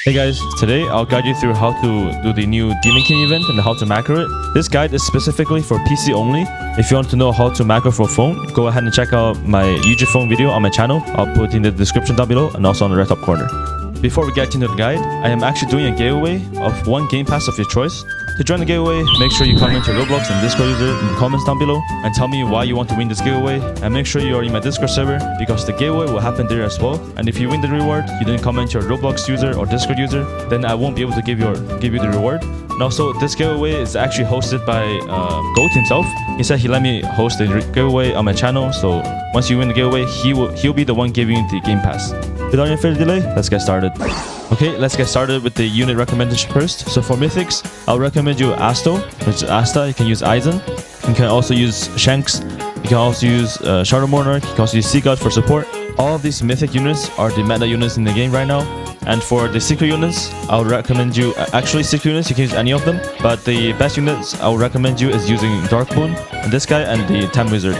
Hey guys, today I'll guide you through how to do the new Demon King event and how to macro it. This guide is specifically for PC only. If you want to know how to macro for phone, go ahead and check out my UGPhone video on my channel. I'll put in the description down below and also on the right top corner. Before we get into the guide, I am actually doing a giveaway of one game pass of your choice. To join the giveaway, make sure you comment your Roblox and Discord user in the comments down below and tell me why you want to win this giveaway, and make sure you are in my Discord server because the giveaway will happen there as well. And if you win the reward, you didn't comment your Roblox user or Discord user, then I won't be able to give you the reward. And also, this giveaway is actually hosted by Goat himself. He said he let me host the giveaway on my channel, so once you win the giveaway, he'll be the one giving you the game pass. Without any further delay, let's get started. Okay, let's get started with the unit recommendation first. So for mythics, I'll recommend you Asto, which is Asta. You can use Aizen. You can also use Shanks. You can also use Shadow Monarch. You can also use Sea God for support. All of these mythic units are the meta units in the game right now. And for the secret units, I would recommend you... Actually, secret units, you can use any of them. But the best units I would recommend you is using Dark Moon, and this guy, and the Time Wizard.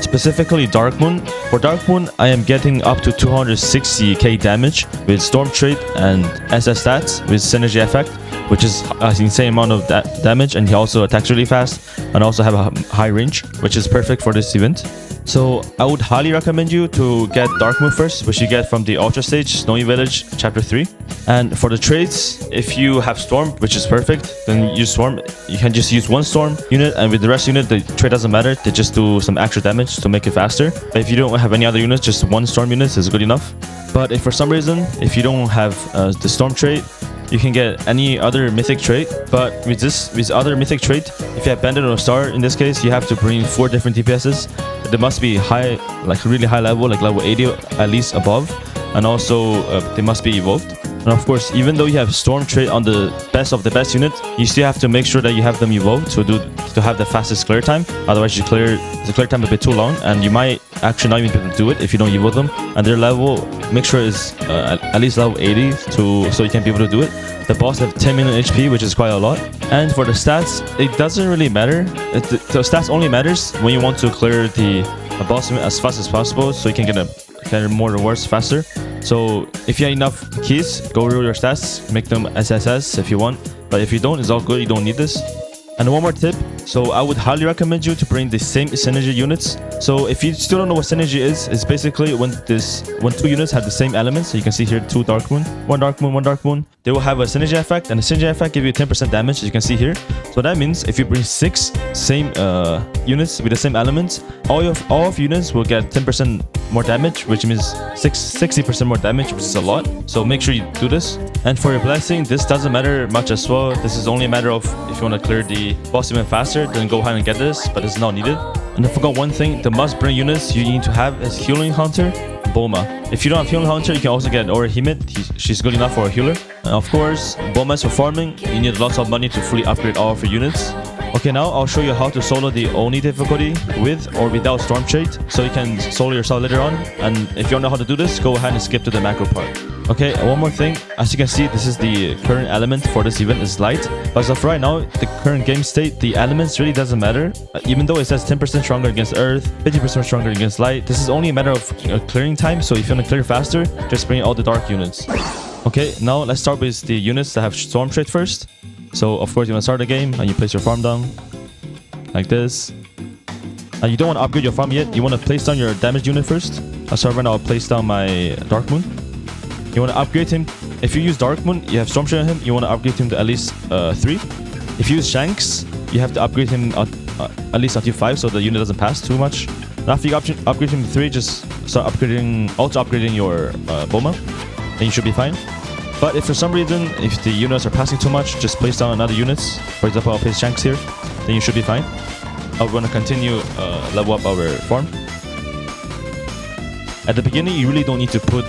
Specifically Dark Moon. For Dark Moon, I am getting up to 260k damage with Storm Trait and SS stats with Synergy Effect, which is an insane amount of damage, and he also attacks really fast and also have a high range, which is perfect for this event. So I would highly recommend you to get Dark Moon first, which you get from the Ultra Stage, Snowy Village, Chapter 3. And for the traits, if you have Storm, which is perfect, then use Storm. You can just use one Storm unit, and with the rest unit, the trait doesn't matter. They just do some extra damage to make it faster. But if you don't have any other units, just one Storm unit is good enough. But if for some reason, if you don't have the Storm trait, you can get any other mythic trait. But with other mythic trait, if you have Bandit or Star, in this case, you have to bring 4 different DPSs. They must be high, like really high level, like level 80 at least above, and also they must be evolved. And of course, even though you have Storm trait on the best of the best unit, you still have to make sure that you have them evolved to have the fastest clear time. Otherwise, the clear time a bit too long, and you might actually not even be able to do it if you don't evolve them. And their level, make sure is at least level 80 so you can be able to do it. The boss have 10 million HP, which is quite a lot. And for the stats, it doesn't really matter. The stats only matters when you want to clear the boss as fast as possible, so you can get more rewards faster. So if you have enough keys, go reroll your stats, make them SSS if you want. But if you don't, it's all good. You don't need this. And one more tip. So I would highly recommend you to bring the same synergy units. So if you still don't know what synergy is, it's basically when 2 units have the same elements. So you can see here 2 Dark Moon, 1 Dark Moon, 1 Dark Moon. They will have a synergy effect, and the synergy effect give you 10% damage, as you can see here. So that means if you bring 6 same units with the same elements, all of units will get 10% more damage, which means 60% more damage, which is a lot. So make sure you do this. And for your blessing, this doesn't matter much as well. This is only a matter of if you want to clear the boss even faster, then go ahead and get this, but it's not needed. And I forgot one thing, the must bring units you need to have is Healing Hunter, Bulma. If you don't have Healing Hunter, you can also get Aura Himit. She's good enough for a healer. And of course, Bulma is for farming. You need lots of money to fully upgrade all of your units. Okay, now I'll show you how to solo the Oni difficulty with or without Storm Trait, so you can solo yourself later on. And if you don't know how to do this, go ahead and skip to the macro part. Okay, one more thing. As you can see, this is the current element for this event is light. But as of right now, the current game state, the elements really doesn't matter. Even though it says 10% stronger against earth, 50% stronger against light, this is only a matter of clearing time. So if you want to clear faster, just bring all the dark units. Okay, now let's start with the units that have Storm Trait first. So of course you want to start the game and you place your farm down like this. And you don't want to upgrade your farm yet. You want to place down your damage unit first. So right now I'll place down my Dark Moon. You want to upgrade him. If you use Dark Moon, you have Storm Trait on him. You want to upgrade him to at least 3. If you use Shanks, you have to upgrade him at least until 5, so the unit doesn't pass too much. And after you upgrade him to 3, just start upgrading your Bulma, and you should be fine. But if for some reason, if the units are passing too much, just place down another units. For example, I'll place Shanks here, then you should be fine. I'm going to continue level up our farm. At the beginning, you really don't need to put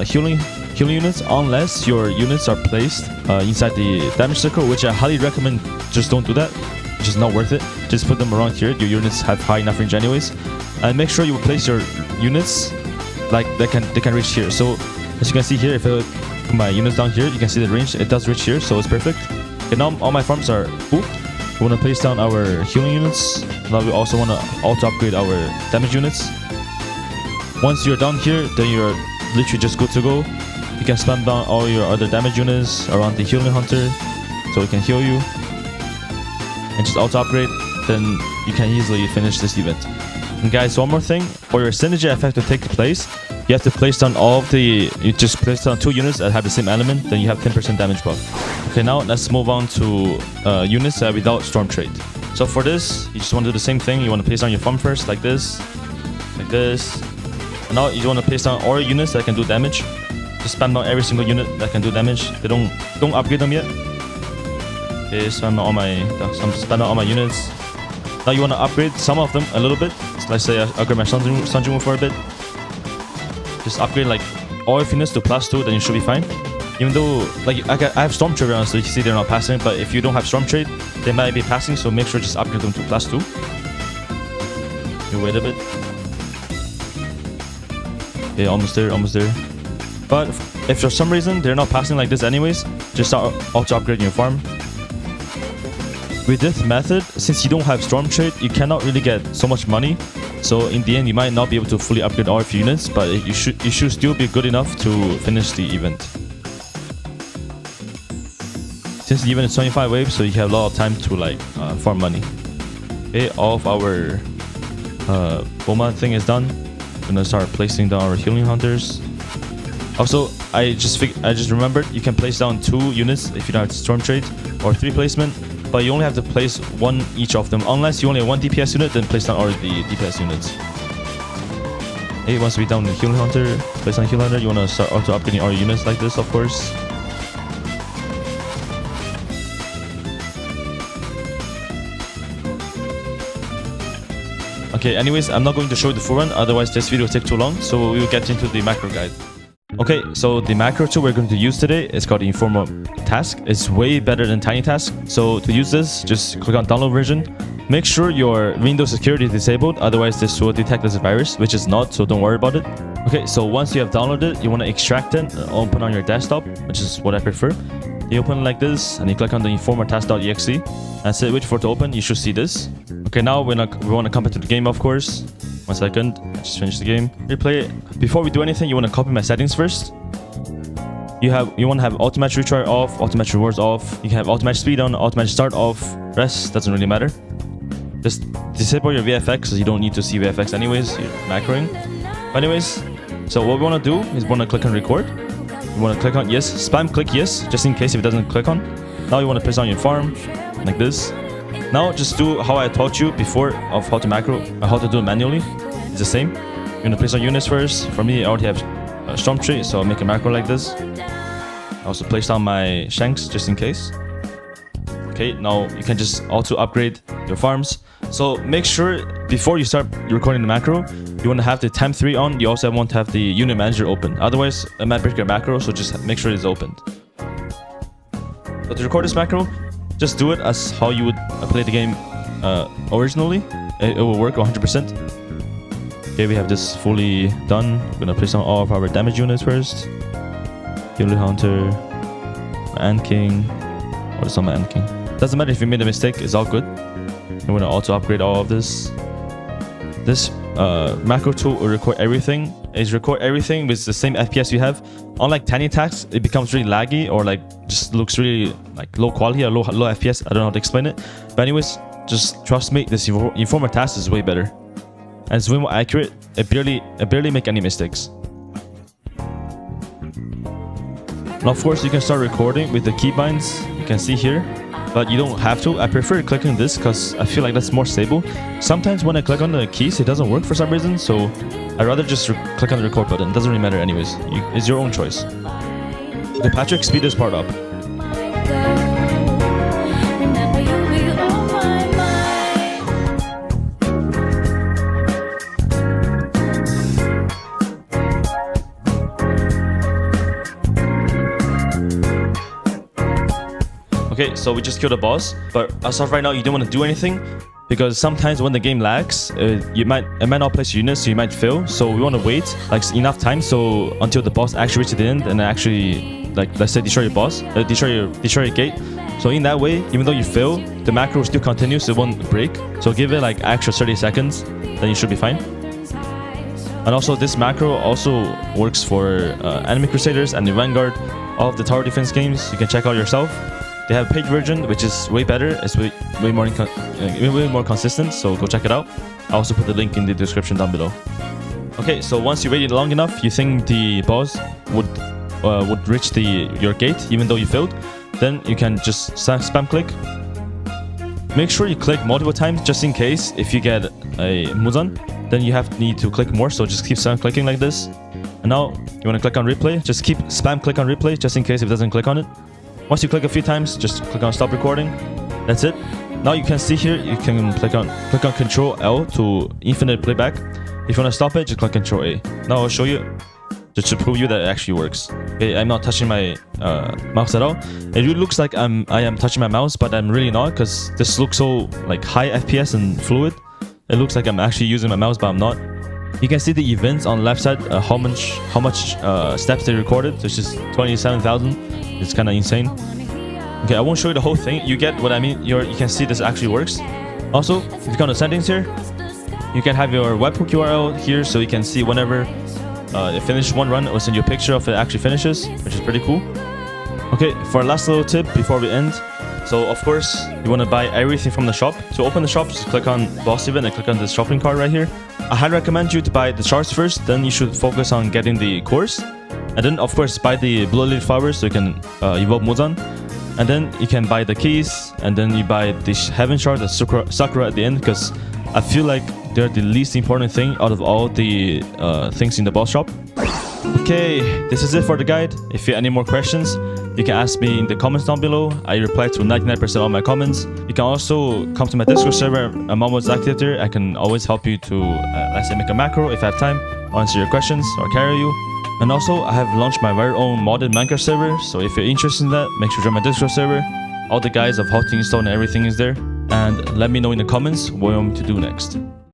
healing units unless your units are placed inside the damage circle, which I highly recommend. Just don't do that. It's just not worth it. Just put them around here. Your units have high enough range anyways. And make sure you place your units like they can reach here. So as you can see here, if I put my units down here, you can see the range. It does reach here, so it's perfect. Okay, now all my farms are full. We want to place down our healing units. Now we also want to auto upgrade our damage units. Once you're down here, then you're literally just good to go. You can spam down all your other damage units around the healing hunter so it can heal you. And just auto upgrade, then you can easily finish this event. And guys, one more thing, for your synergy effect to take place, you have to place down all of the, you just place down 2 units that have the same element, then you have 10% damage buff. Okay, now let's move on to units without storm trait. So for this, you just want to do the same thing. You want to place down your farm first, like this. And now you want to place down all your units that can do damage. Just spam down every single unit that can do damage. They don't upgrade them yet. Okay, spam down all my units. Now you want to upgrade some of them a little bit. So let's say I upgrade my Sun Jingwu for a bit. Just upgrade like all your units to +2, then you should be fine. Even though like I have Storm Trait around, so you can see they're not passing. But if you don't have Storm Trait, they might be passing. So make sure just upgrade them to +2. You wait a bit. Okay, almost there. But if for some reason they're not passing like this anyways, just start auto upgrading your farm. With this method, since you don't have Storm Trait, you cannot really get so much money. So in the end, you might not be able to fully upgrade all of your units, but you should still be good enough to finish the event. Since the event is 25 waves, so you have a lot of time to like farm money. Okay, all of our Boma thing is done. We're gonna start placing down our healing hunters. Also, I just remembered you can place down 2 units if you don't have Storm Trait, or 3 placement. But you only have to place 1 each of them. Unless you only have 1 DPS unit, then place down all the DPS units. Okay, once we down the healing hunter, place on healing hunter, you want to start auto upgrading all your units like this, of course. Okay, anyways, I'm not going to show you the full run, otherwise this video will take too long, so we will get into the macro guide. Okay, so the macro tool we're going to use today is called the Informer Task. It's way better than Tiny Task. So to use this, just click on download version. Make sure your Windows security is disabled, otherwise this will detect as a virus, which is not, so don't worry about it. Okay, so once you have downloaded it, you want to extract it and open on your desktop, which is what I prefer. You open it like this, and you click on the informertask.exe. That's it, wait for it to open, you should see this. Okay, now we want to come back to the game, of course. 1 second, just finish the game. Replay it. Before we do anything, you want to copy my settings first. You want to have automatic retry off, automatic rewards off. You can have automatic speed on, automatic start off. Rest doesn't really matter. Just disable your VFX because you don't need to see VFX anyways. You're macroing. But anyways, so what we want to do is we want to click on record. You want to click on yes, spam click yes, just in case if it doesn't click on. Now you want to place on your farm like this. Now just do how I taught you before of how to macro, how to do it manually. It's the same. You're gonna place on units first. For me, I already have Storm Trait, so I'll make a macro like this. I also place down my Shanks just in case. Okay, now you can just auto upgrade your farms. So make sure before you start recording the macro, you want to have the time 3 on. You also want to have the unit manager open. Otherwise, it might break your macro, so just make sure it's opened. So to record this macro, just do it as how you would play the game originally. It will work 100%. Okay, we have this fully done. We're gonna place on all of our damage units first. Healer Hunter, my Ant King. What is on my Ant King? Doesn't matter if you made a mistake, it's all good. I'm gonna auto upgrade all of this. This macro tool will record everything. It's record everything with the same FPS you have. Unlike Tiny Task, it becomes really laggy or like just looks really like low quality or low FPS. I don't know how to explain it. But anyways, just trust me, this Informer Task is way better. And it's way more accurate. It barely make any mistakes. Now of course you can start recording with the keybinds. You can see here. But you don't have to. I prefer clicking this because I feel like that's more stable. Sometimes when I click on the keys, it doesn't work for some reason. So I'd rather just click on the record button. It doesn't really matter anyways. It's your own choice. Okay, Patrick, speed this part up. Okay, so we just killed a boss, but as of right now, you don't want to do anything because sometimes when the game lags, it might not place units, so you might fail. So we want to wait like enough time so until the boss actually reaches the end and actually like let's say destroy your boss, destroy your gate. So in that way, even though you fail, the macro still continues, it won't break. So give it like extra 30 seconds, then you should be fine. And also this macro also works for Enemy Crusaders and the Vanguard, all of the tower defense games. You can check out yourself. They have a paid version, which is way better. It's way more consistent, so go check it out. I'll also put the link in the description down below. Okay, so once you waited long enough, you think the boss would reach your gate even though you failed, then you can just spam click. Make sure you click multiple times just in case if you get a Muzan, then you need to click more, so just keep spam clicking like this. And now you want to click on replay, just keep spam click on replay just in case if it doesn't click on it. Once you click a few times, just click on stop recording. That's it. Now you can see here, you can click on Control L to infinite playback. If you want to stop it, just click Control A. Now I'll show you, just to prove you that it actually works. Okay, I'm not touching my mouse at all. It really looks like I am touching my mouse, but I'm really not, because this looks so like high FPS and fluid. It looks like I'm actually using my mouse, but I'm not. You can see the events on the left side, how much steps they recorded, which is 27,000. It's kind of insane. Okay, I won't show you the whole thing. You get what I mean. You can see this actually works. Also, if you go to settings here, you can have your webhook URL here, so you can see whenever it finishes one run, it will send you a picture of it actually finishes, which is pretty cool. Okay, for a last little tip before we end. So of course, you want to buy everything from the shop. To open the shop, just click on boss event and click on the shopping cart right here. I highly recommend you to buy the shards first, then you should focus on getting the cores. And then of course buy the blue lily flowers so you can evolve Muzan. And then you can buy the keys, and then you buy the heaven shard, the sakura at the end, because I feel like they're the least important thing out of all the things in the boss shop. Okay, this is it for the guide. If you have any more questions, you can ask me in the comments down below. I reply to 99% of my comments. You can also come to my Discord server. I'm almost active there. I can always help you to, let's say, make a macro if I have time. I'll answer your questions or carry you. And also, I have launched my very own modded Minecraft server. So if you're interested in that, make sure to join my Discord server. All the guides of how to install and everything is there. And let me know in the comments what you want me to do next.